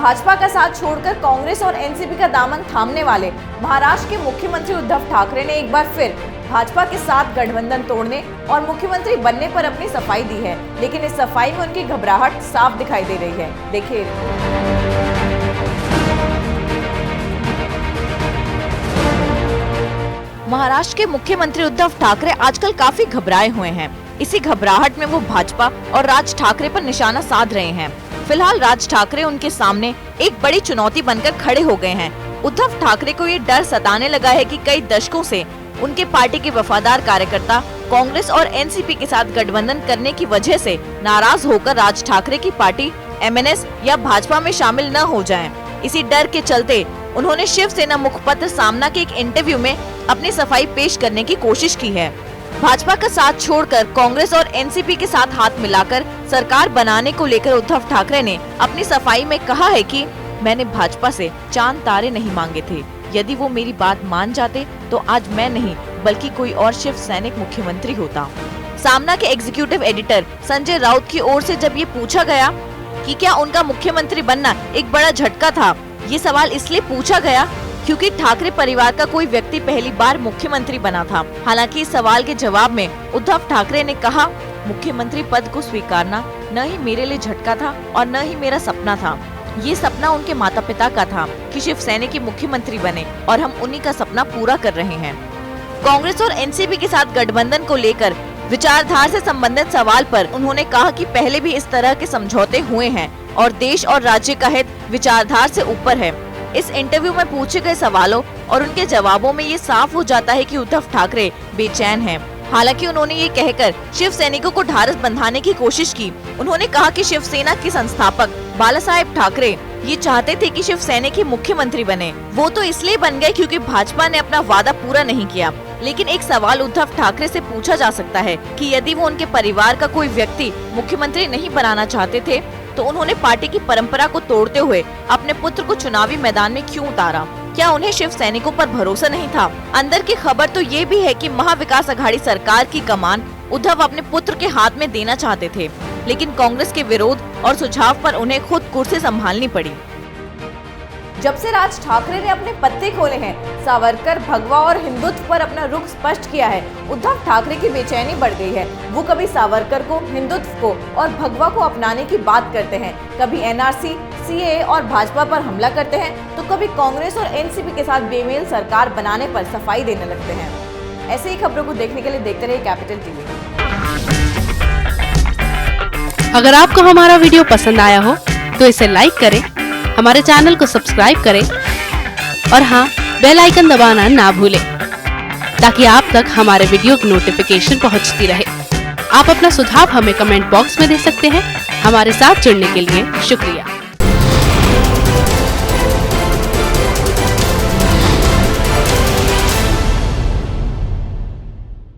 भाजपा का साथ छोड़कर कांग्रेस और एनसीपी का दामन थामने वाले महाराष्ट्र के मुख्यमंत्री उद्धव ठाकरे ने एक बार फिर भाजपा के साथ गठबंधन तोड़ने और मुख्यमंत्री बनने पर अपनी सफाई दी है, लेकिन इस सफाई में उनकी घबराहट साफ दिखाई दे रही है। देखिए। महाराष्ट्र के मुख्यमंत्री उद्धव ठाकरे आजकल काफी घबराए हुए हैं। इसी घबराहट में वो भाजपा और राज ठाकरे पर निशाना साध रहे हैं। फिलहाल राज ठाकरे उनके सामने एक बड़ी चुनौती बनकर खड़े हो गए हैं। उद्धव ठाकरे को ये डर सताने लगा है कि कई दशकों से उनके पार्टी के वफादार कार्यकर्ता कांग्रेस और एनसीपी के साथ गठबंधन करने की वजह से नाराज होकर राज ठाकरे की पार्टी एमएनएस या भाजपा में शामिल न हो जाएं। इसी डर के चलते उन्होंने शिवसेना मुखपत्र सामना के एक इंटरव्यू में अपनी सफाई पेश करने की कोशिश की है। भाजपा का साथ छोड़कर कांग्रेस और एनसीपी के साथ हाथ मिलाकर सरकार बनाने को लेकर उद्धव ठाकरे ने अपनी सफाई में कहा है कि मैंने भाजपा से चांद तारे नहीं मांगे थे। यदि वो मेरी बात मान जाते तो आज मैं नहीं बल्कि कोई और शिव सैनिक मुख्यमंत्री होता। सामना के एग्जीक्यूटिव एडिटर संजय राउत की ओर से जब ये पूछा गया कि क्या उनका मुख्यमंत्री बनना एक बड़ा झटका था, ये सवाल इसलिए पूछा गया क्योंकि ठाकरे परिवार का कोई व्यक्ति पहली बार मुख्यमंत्री बना था। हालांकि इस सवाल के जवाब में उद्धव ठाकरे ने कहा, मुख्यमंत्री पद को स्वीकारना न ही मेरे लिए झटका था और न ही मेरा सपना था। ये सपना उनके माता पिता का था कि शिवसेना के मुख्यमंत्री बने और हम उन्हीं का सपना पूरा कर रहे हैं। कांग्रेस और एनसीपी के साथ गठबंधन को लेकर विचारधारा से संबंधित सवाल पर उन्होंने कहा कि पहले भी इस तरह के समझौते हुए हैं और देश और राज्य का हित विचारधारा से ऊपर है। इस इंटरव्यू में पूछे गए सवालों और उनके जवाबों में ये साफ हो जाता है कि उद्धव ठाकरे बेचैन हैं। हालांकि उन्होंने ये कहकर शिव सैनिकों को ढाढ़स बंधाने की कोशिश की। उन्होंने कहा कि शिवसेना के संस्थापक बाला साहेब ठाकरे ये चाहते थे कि शिवसेना के मुख्यमंत्री बने। वो तो इसलिए बन गए क्योंकि भाजपा ने अपना वादा पूरा नहीं किया। लेकिन एक सवाल उद्धव ठाकरे से पूछा जा सकता है कि यदि वो उनके परिवार का कोई व्यक्ति मुख्यमंत्री नहीं बनाना चाहते थे तो उन्होंने पार्टी की परंपरा को तोड़ते हुए अपने पुत्र को चुनावी मैदान में क्यों उतारा? क्या उन्हें शिव सैनिकों पर भरोसा नहीं था? अंदर की खबर तो ये भी है कि महाविकास अघाड़ी सरकार की कमान उद्धव अपने पुत्र के हाथ में देना चाहते थे, लेकिन कांग्रेस के विरोध और सुझाव पर उन्हें खुद कुर्सी संभालनी पड़ी। जब से राज ठाकरे ने अपने पत्ते खोले हैं, सावरकर, भगवा और हिंदुत्व पर अपना रुख स्पष्ट किया है, उद्धव ठाकरे की बेचैनी बढ़ गई है। वो कभी सावरकर को, हिंदुत्व को और भगवा को अपनाने की बात करते हैं, कभी एनआरसी, सीएए और भाजपा पर हमला करते हैं, तो कभी कांग्रेस और एनसीपी के साथ बेमेल सरकार बनाने पर सफाई देने लगते हैं। ऐसे ही खबरों को देखने के लिए देखते रहिए कैपिटल टीवी। अगर आपको हमारा वीडियो पसंद आया हो तो इसे लाइक करें, हमारे चैनल को सब्सक्राइब करें और हाँ, बेल आइकन दबाना ना भूलें ताकि आप तक हमारे वीडियो की नोटिफिकेशन पहुंचती रहे। आप अपना सुझाव हमें कमेंट बॉक्स में दे सकते हैं। हमारे साथ जुड़ने के लिए शुक्रिया।